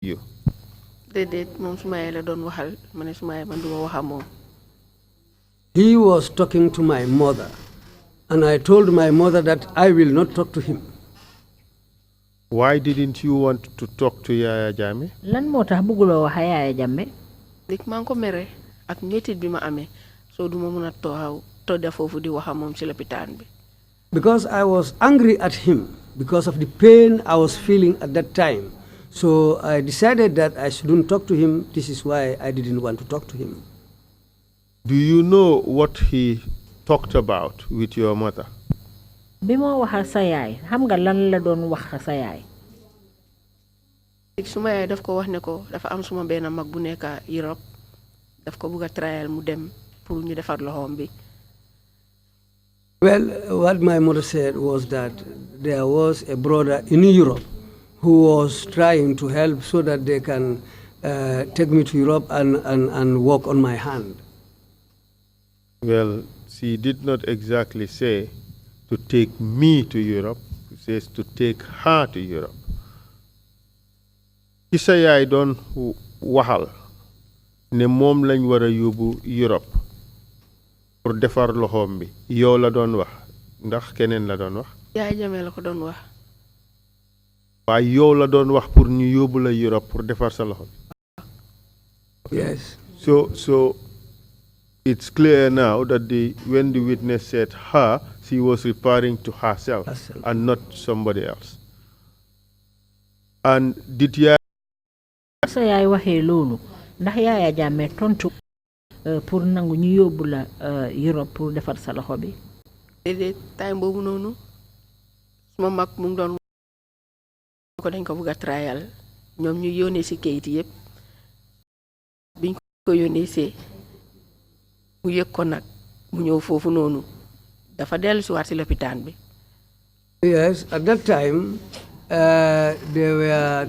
you? He was talking to my mother, and I told my mother that I will not talk to him. Why didn't you want to talk to Yaya Jammeh? Lan moo tax bëgguloo wax Yaya Jammeh? dik maa ngi ko mere ak métit bi ma amee soo duma mun a todda foofu di wax ak moom ci lopitaan bi. Because I was angry at him because of the pain I was feeling at that time. So I decided that I shouldn't talk to him. This is why I didn't want to talk to him. Do you know what he talked about with your mother? Bi moo waxal sa yaay xam nga lan la doon wax sa yaay? Suma yaay daf ko wax ne ko dafa am suma benn mag bu nekk Europe daf ko bëgg a trial mu dem pour ñu defar loxoom bi. Well, what my mother said was that there was a brother in Europe who was trying to help so that they can take me to Europe and work on my hand. Well, she did not exactly say to take me to Europe. She says to take her to Europe. Ki sa yaay doon waxal ne moom lañ war a yóbbu Europe pour defar loxoom bi yow la doon wax ndax keneen la doon wax? Yaay Jammeh la ko doon wax. waaye yow la doon wax pour ñu yóbbu la Europe pour defar sa loxo bi. Yes. So it's clear now that when the witness said her, she was referring to herself and not somebody else. And did you sa yaay waxee loolu ndax Yaya Jammeh tontu pour nangu ñu yóbbu la Europe pour defar sa loxo bi? déedéet time boobu noonu suma mag mu ngi doon ko dañ ko bëgg a trial ñoom ñu yónnee si kayit yëpp biñ ko yónnee see mu yëg ko nag mu ñëw foofu noonu dafa dellu si waat si lopitaan bi. Yes, at that time they were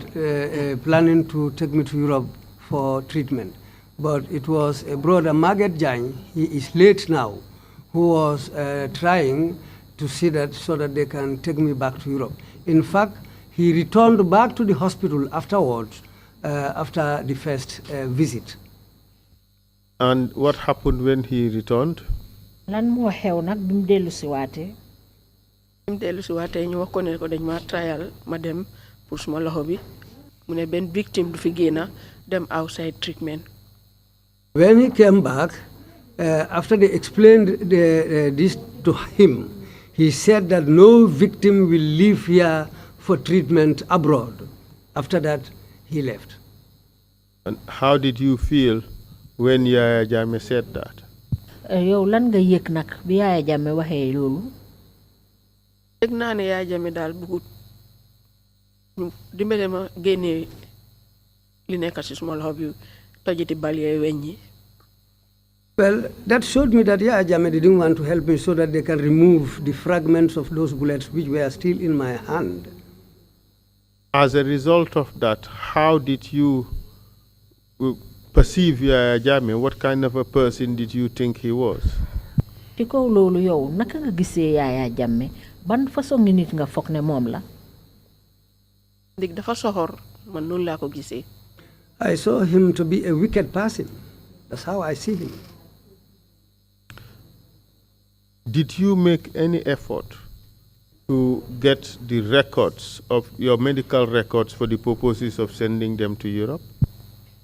planning to take me to Europe for treatment, but it was a brother, Margaret Jang, he is late now, who was trying to see that so that they can take me back to Europe. In fact, he returned back to the hospital afterwards, after the first visit. And what happened when he returned? Lan moo xew nag bi mu dellu si waatee? Bi mu dellu si waatee ñu wax ko ne ko dañ ma trial ma dem pour suma loxo bi mu ne benn victime du fi génna dem outside treatment. When he came back, after they explained this to him, he said that no victim will live here for treatment abroad. After that, he left. And how did you feel when Yaya Jammeh said that? Yow lan nga yëg nag bi Yaya Jammeh waxee loolu? Yëg naa ne Yaya Jammeh daal bëggut dimbale ma génnee li nekk ci suma loxo bi tojiti bal yooyu weñ yi. Well, that showed me that Yaya Jammeh didn't want to help me so that they can remove the fragments of those bullets which were still in my hand. As a result of that, how did you perceive Yaya Jammeh? What kind of a person did you think he was? Ci kaw loolu yow naka nga gisee Yaya Jammeh ban façon nit nga foog ne moom la? Ndig dafa soxor man noonu laa ko gisee. I saw him to be a wicked person. That's how I see him. Did you make any effort to get the records of your medical records for the purposes of sending them to Europe?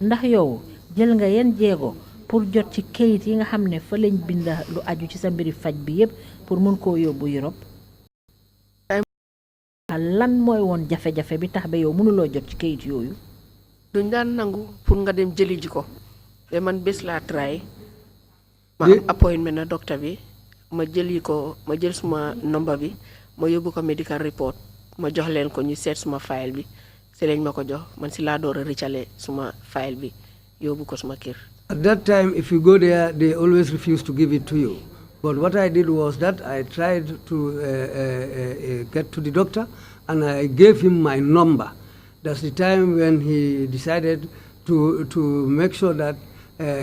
Ndax yow jël nga yenn jéego pour jot ci kayit yi nga xam ne fa lañ binda lu aju ci sa mbiri faj bi yépp pour mën koo yóbbu Europe? Lan mooy woon jafe-jafe bi tax ba yow mënuloo jot ci kayit yooyu? Duñ daan nangu pour nga dem jëli ji ko te man bés laa try ma am appointment na docteur bi ma jëli ko ma jël suma number bi ma yóbbu ko medical report ma jox leen ko ñu seet suma file bi si lañ ma ko jox man si laa door a rëccale suma file bi yóbbu ko suma kër. At that time, if you go there, they always refuse to give it to you. But what I did was that I tried to get to the doctor and I gave him my number. That's the time when he decided to make sure that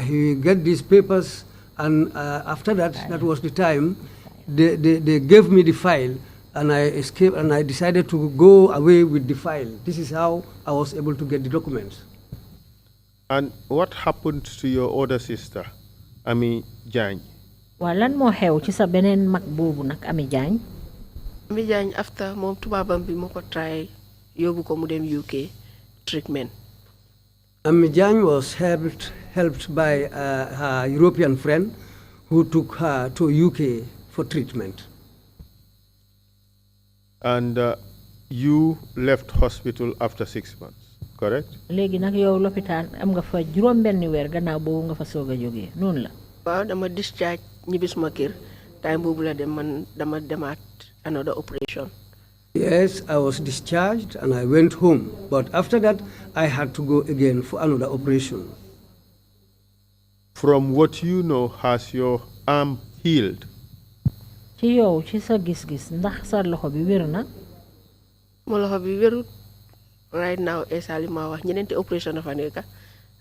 he get these papers, and after that, that was the time they gave me the file and I escaped, and I decided to go away with the file. This is how I was able to get the documents. And what happened to your older sister, Ami Jang? Walan mo xew ci sa benen mag bobu nak Ami Jang? Ami Jang after mom tubabam bi moko try yobu ko mu dem UK treatment. Ami Jang was helped by her European friend who took her to UK for treatment. And you left hospital after 6 months, correct? Legi nak yow l'hôpital am nga fa juroom benn weer gannaaw boobu nga fa soga jógee noonu la. Waaw dama discharge ñibbi suma kër time boobu la dem man dama demaat another operation. Yes, I was discharged and I went home, but after that I had to go again for another operation. From what you know, has your arm healed? Ci yow ci sa gis-gis ndax sa loxo bi wér na? Mo loxo bi wérut right now esali ma wax ñeneenti operation dafa nekk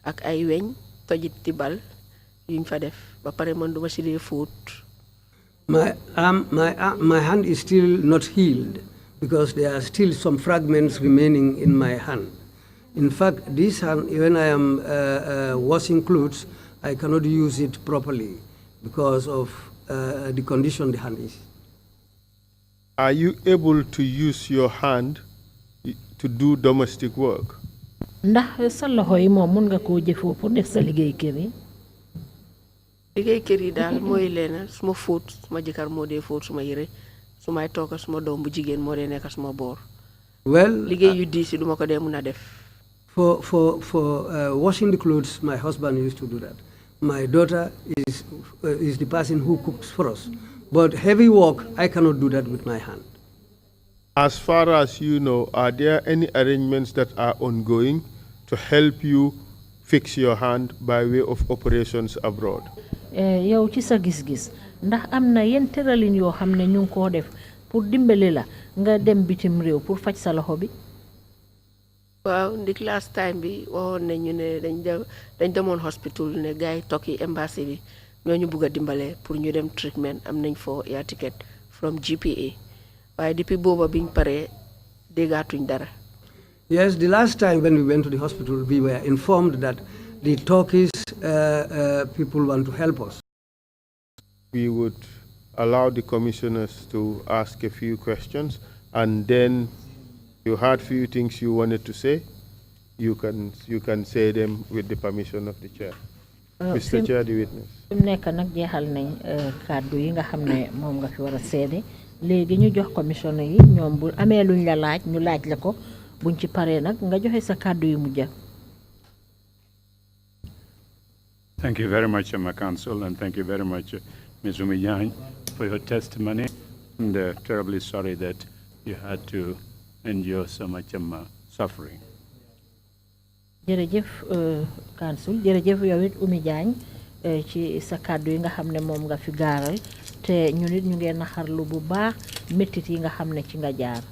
ak ay weñ tojit ti bal yuñ fa def ba pare man duma ci dee foot. My hand is still not healed because there are still some fragments remaining in my hand. In fact, this hand, when I am washing clothes, I cannot use it properly because of the condition the hand is. Are you able to use your hand to do domestic work? Ndax sa loxo yi moom mun nga koo jëfoo pour def sa liggéey kër yi? Liggéey kër yi daal mooy leena suma fóot suma jëkkër moo dee fóot suma yére sumay tooga suma doom bu jigéen moo dee nekk suma boor. Well, liggéey yu diis yi duma ko dee mun a def. For washing the clothes, my husband used to do that. My daughter is the person who cooks for us. But heavy work, I cannot do that with my hand. As far as you know, are there any arrangements that are ongoing to help you fix your hand by way of operations abroad? Yow ci sa gis-gis ndax am na yenn tëralin yoo xam ne ñu ngi koo def pour dimbali la nga dem bitim réew pour faj sa loxo bi? Waaw ndik last time bi waxoon nañu ne dañ demoon hospital ne gars yi tokki embassy bi ñoo ñu bugg a dimbale pour ñu dem treatment am nañ foo air ticket from GPA waaye depuis booba biñ paree déggaatuñ dara. Yes, the last time when we went to the hospital, we were informed that the Turkish people want to help us. We would allow the commissioners to ask a few questions, and then you had few things you wanted to say. You can say them with the permission of the chair. Mr. Chair, the witness. Nekk nag jeexal nañ kàddu yi nga xam ne moom nga fi war a seede léegi ñu jox commissioner yi ñoom bu amee luñ la laaj ñu laaj la ko buñ ci paree nag nga joxe sa kàddu yu mujj. Thank you very much, my counsel, and thank you very much, Ms. OUMIE, for your testimony. And terribly sorry that you had to endure so much suffering. Jërëjëf counsel jërëjëf yow it OUMIE ci sa kàddu yi nga xam ne moom nga fi gaaral te ñu nit ñu ngeen naxarlu bu baax mettit yi nga xam ne ci nga jaar.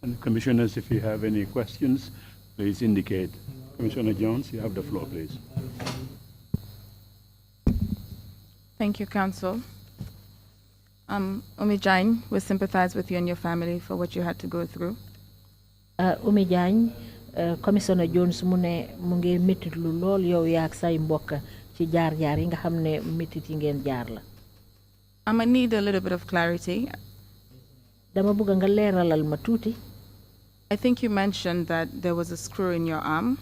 And commissioners, if you have any questions, please indicate. Commissioner Jones, you have the floor, please. Thank you, Counsel. OUMIE, we sympathize with you and your family for what you had to go through. OUMIE, Commissioner Jones mu ne mu ngi mettit lu lool yow yaak say mbokk ci jaar-jaar yi nga xam ne mettit yi ngeen jaar la. I need a little bit of clarity. Dama bëgg nga leeralal ma tuuti. I think you mentioned that there was a screw in your arm.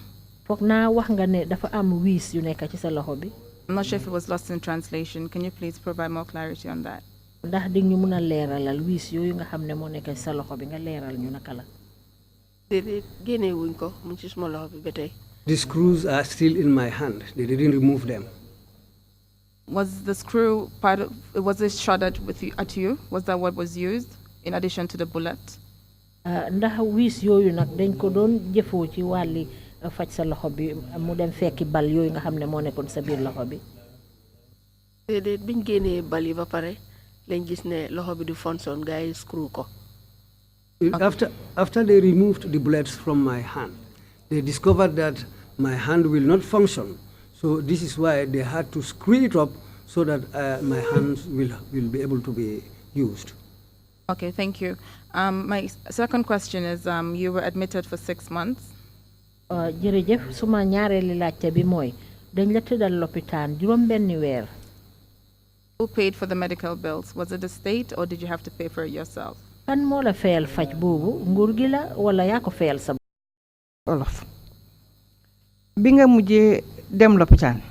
Foog naa wax nga ne dafa am wiis yu nekk ci sa loxo bi. I'm not sure if it was lost in translation. Can you please provide more clarity on that? Ndax di ñu mën a leeralal wiis yooyu nga xam ne moo nekk ci sa loxo bi nga leeral ñu naka la. Déedéet génne wuñ ko mu ci suma loxo bi ba tey. The screws are still in my hand. They didn't remove them. Was the screw was it shot at you? Was that what was used in addition to the bullet? Ndax wiis yooyu nag dañ ko doon jëfoo ci wàlli faj sa loxo bi mu dem fekki bal yooyu nga xam ne moo nekkoon sa biir loxo bi. Déedéet biñ génnee bal yi ba pare lañ gis ne loxo bi du function gars yi screw ko. After they removed the bullets from my hand, they discovered that my hand will not function. So this is why they had to screw it up so that my hands will be able to be used. Okay, thank you. My second question is, you were admitted for 6 months. Jërëjëf suma ñaareeli laajte bi mooy dañ la tëddal lopitaan juróom benni weer. Who paid for the medical bills? Was it the state or did you have to pay for it yourself? Kan moo la fayal faj boobu nguur gi la wala yaa ko fayal sa Olof bi nga mujjee dem lopitaan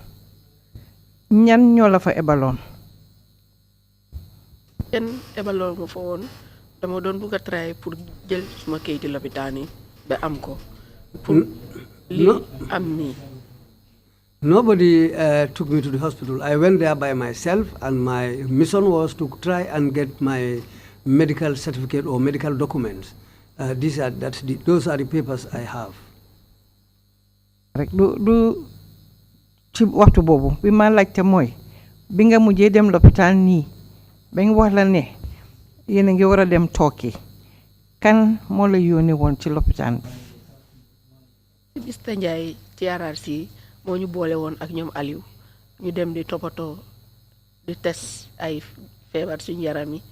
ñan ñoo la fa ebaloon. kenn ebaloon nga fa woon dama doon bugg a try pour jël suma kayiti lopitaan yi ba am ko pour li am nii. Nobody took me to the hospital. I went there by myself, and my mission was to try and get my medical certificate or medical documents. Those are the papers I have. rek du ci waxtu boobu bi ma laajte mooy bi nga mujjee dem lopitaan nii bañ wax la ne yéen a ngi war a dem tokki kan moo la yónnee woon ci lopitaan bi. Mr Ndiaye TRRC moo ñu boole woon ak ñoom Aliou ñu dem di toppatoo di test ay feebar suñu yaram yi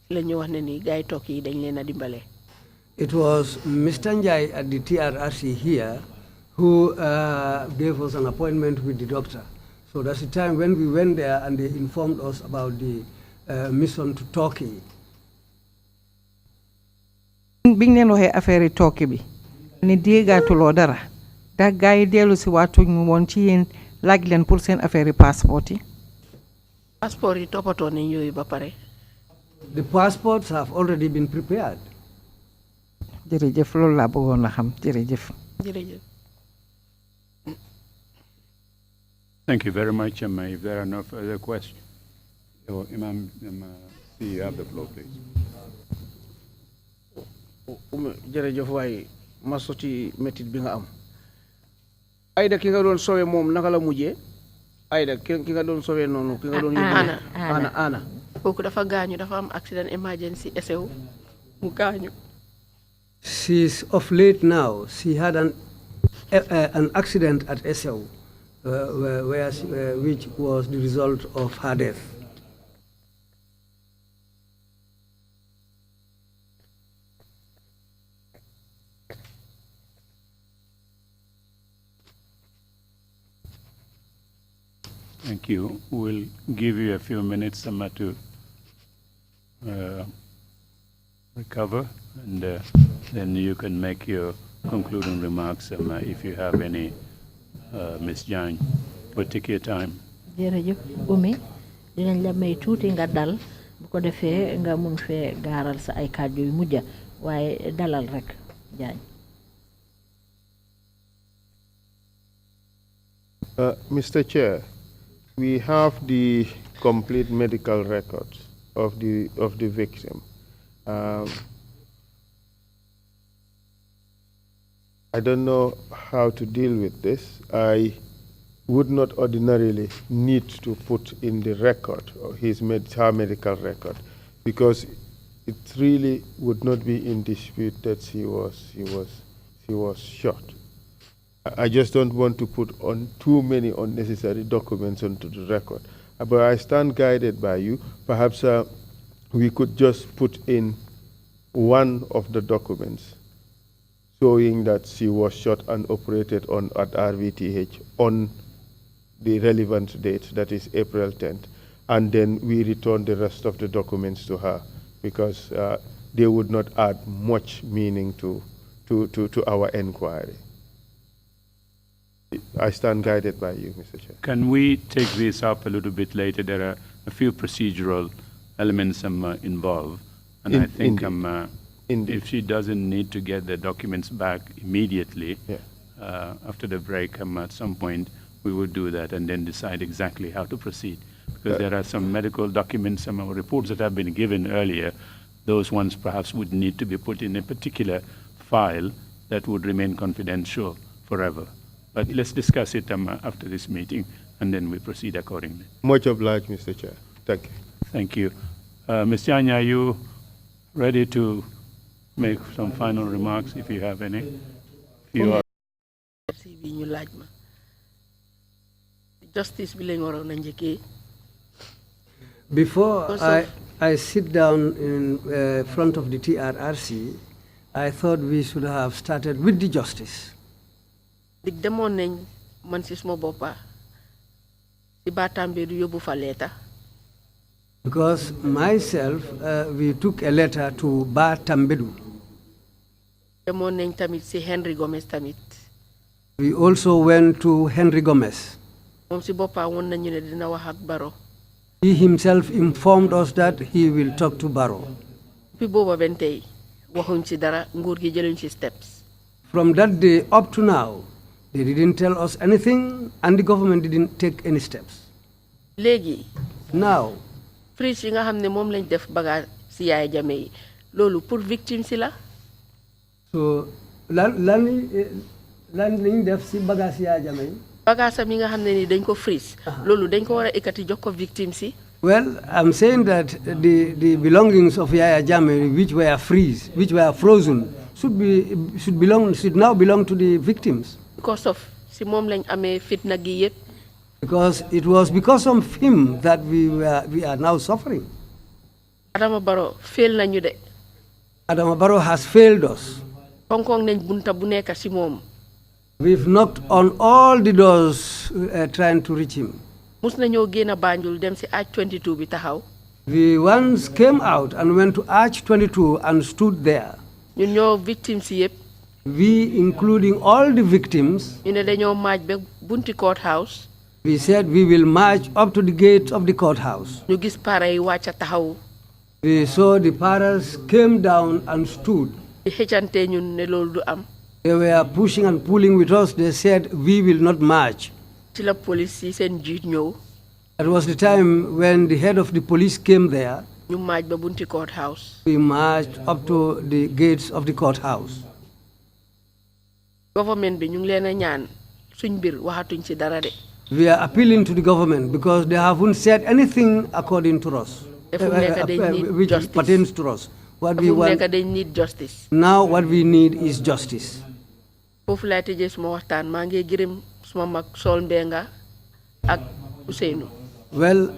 la ñu wax ne ni gars yi tokki yi dañ leen a dimbale. It was Mr. Njai at the TRRC here who gave us an appointment with the doctor. So that's the time when we went there and they informed us about the mission to Turkey. biñ leen waxee affaire yi tokki bi ni déggaatuloo dara da gaa yi dellu si waatuñu woon ci yéen laaj leen pour seen affaire yi passeport yi. passeport yi toppatoo nañ yooyu ba pare. The passports have already been prepared. jërëjëf loolu laa bëggoon a xam jërëjëf. jërëjëf. Thank you very much. If there are no further questions, Imam, you have the floor, please. jërëjëf waaye ma soti métit bi nga am Aida ki nga doon sowe moom naka la mujjee Aida ki nga doon sowe noonu ki nga doon yóbbu ana kooku dafa gaañu dafa am accident emergency SEU mu gaañu. She's of late now. She had an accident at SEU, which was the result of her death. Thank you. We'll give you a few minutes, to recover, and then you can make your concluding remarks, if you have any, Ms. Jang. We'll take your time. jërëjëf Umi dinañ la may tuuti nga dal bu ko defee nga mun fee gaaral sa ay kàddu yu mujja waaye dalal rek Jaañ. Mr. Chair, we have the complete medical records of the victim. I don't know how to deal with this. I would not ordinarily need to put in the record her medical record, because it really would not be in dispute that she was shot. I just don't want to put on too many unnecessary documents onto the record. But I stand guided by you. Perhaps we could just put in one of the documents showing that she was shot and operated on at RVTH on the relevant date, that is April 10th. And then we return the rest of the documents to her, because they would not add much meaning to our inquiry. I stand guided by you, Mr. Chair. Can we take this up a little bit later? There are a few procedural elements involved, and I think if she doesn't need to get the documents back immediately, after the break, at some point, we would do that and then decide exactly how to proceed. Because there are some medical documents, some reports that have been given earlier. Those ones perhaps would need to be put in a particular file that would remain confidential forever. But let's discuss it after this meeting, and then we proceed accordingly. Much obliged, Mr. Chair. Thank you. Thank you. Ms. Janya, are you ready to make some final remarks, if you have any? Justice bi lañ waroon a njëkkee. Before I sit down in front of the TRRC, I thought we should have started with the justice. Dig demoon nañ man si suma boppa si Batambe du yóbbu fa leeta. Because myself, we took a letter to Batambedu. Demoon nañ tamit si Henry Gomez tamit. We also went to Henry Gomez. Moom si boppa woon nañu ne dina wax ak Barrow. He himself informed us that he will talk to Barrow. Depuis booba ben tey waxuñ ci dara nguur gi jëluñ ci steps. From that day up to now, they didn't tell us anything and the government didn't take any steps. Léegi Now, freeze yi nga xam ne moom lañ def bagage si Yaya Jammeh yi loolu pour victime si la. so lan lañ def si bagage Yaya Jammeh yi. Bagage am yi nga xam ne ni dañ ko freeze. Loolu dañ ko war a ekkati jox ko victime si. Well, I'm saying that the belongings of Yaya Jammeh which were frozen, should now belong to the victims. Because of si moom lañ amee fitna gi yëpp. Because it was because of him that we are now suffering. Adama Barrow fail nañu de. Adama Barrow has failed us. Konkong nañ bunta bu nekk si moom. We've knocked on all the doors trying to reach him. Mus nañoo génn Banjul dem si Arch 22 bi taxaw. We once came out and went to Arch 22 and stood there. ñun ñoo victimes si yëpp. We, including all the victims, ñu ne dañoo maaj ba bunti courthouse. we said we will march up to the gates of the courthouse. ñu gis para yi wàcca taxaw. We saw the paras came down and stood. di xëccante ñun ne loolu du am. They were pushing and pulling with us. They said we will not march. ci la police yi seen jiit ñëw. That was the time when the head of the police came there. ñu maaj ba bunti courthouse. We marched up to the gates of the courthouse. Government bi ñu ngi leen a ñaan suñ mbir waxatuñ ci dara de. We are appealing to the government because they haven't said anything according to us, which pertains to us. What we want, they need justice. Now what we need is justice. Foofu laay tëjee suma waxtaan maa ngi gërëm suma mag Sol Mbenga ak Ousseynou. Well,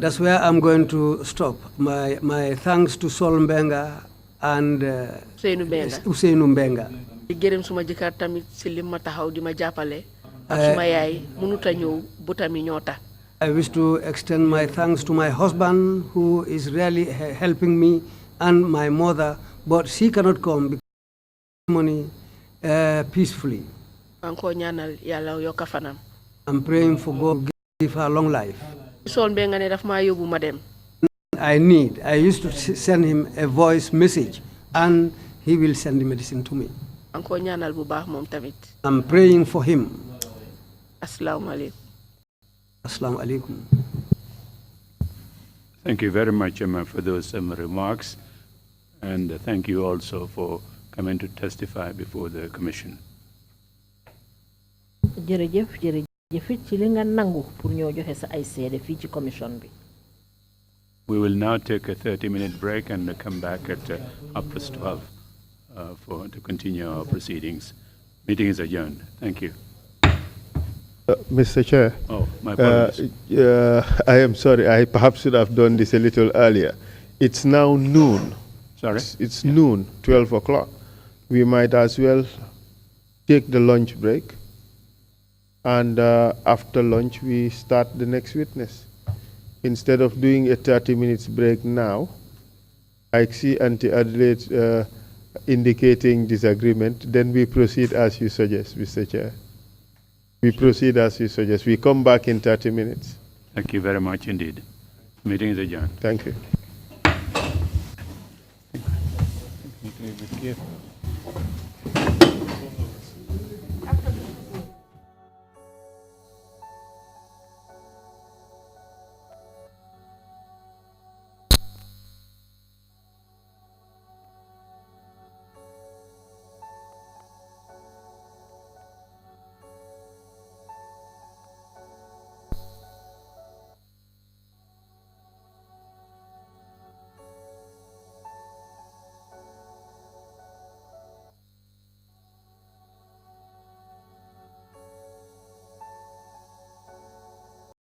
that's where I'm going to stop. My thanks to Sol Mbenga and Ousseynou Mbenga. di gërëm suma jëkkër tamit si li ma taxaw di ma jàppale. ak suma yaay mënut a ñëw butami ñoo tax. I wish to extend my thanks to my husband who is really helping me and my mother, but she cannot come because money peacefully. maa ngi ko ñaanal yàlla yokk fanam. I'm praying for God to give her long life. Sol Mbenga ne daf maa yóbbu ma dem. I used to send him a voice message and he will send the medicine to me. maa ngi ko ñaanal bu baax moom tamit. I'm praying for him. Assalamu alaikum. Assalamu alaikum. Thank you very much, Emma, for those remarks. And thank you also for coming to testify before the Commission. jërëjëf ci li nga nangu pour ñoo joxe sa ay seede fii ci commission bi. We will now take a 30-minute break and come back at 12:30 to continue our proceedings. Meeting is adjourned. Thank you. Mr. Chair. Oh, my apologies. I am sorry. I perhaps should have done this a little earlier. It's now noon. Sorry? It's noon, 12 o'clock. We might as well take the lunch break. And after lunch, we start the next witness. Instead of doing a 30 minutes break now, I see Auntie Adelaide indicating disagreement. Then we proceed as you suggest, Mr. Chair. We proceed as you suggest. We come back in 30 minutes. Thank you very much indeed. Meeting is adjourned. Thank you. Thank you.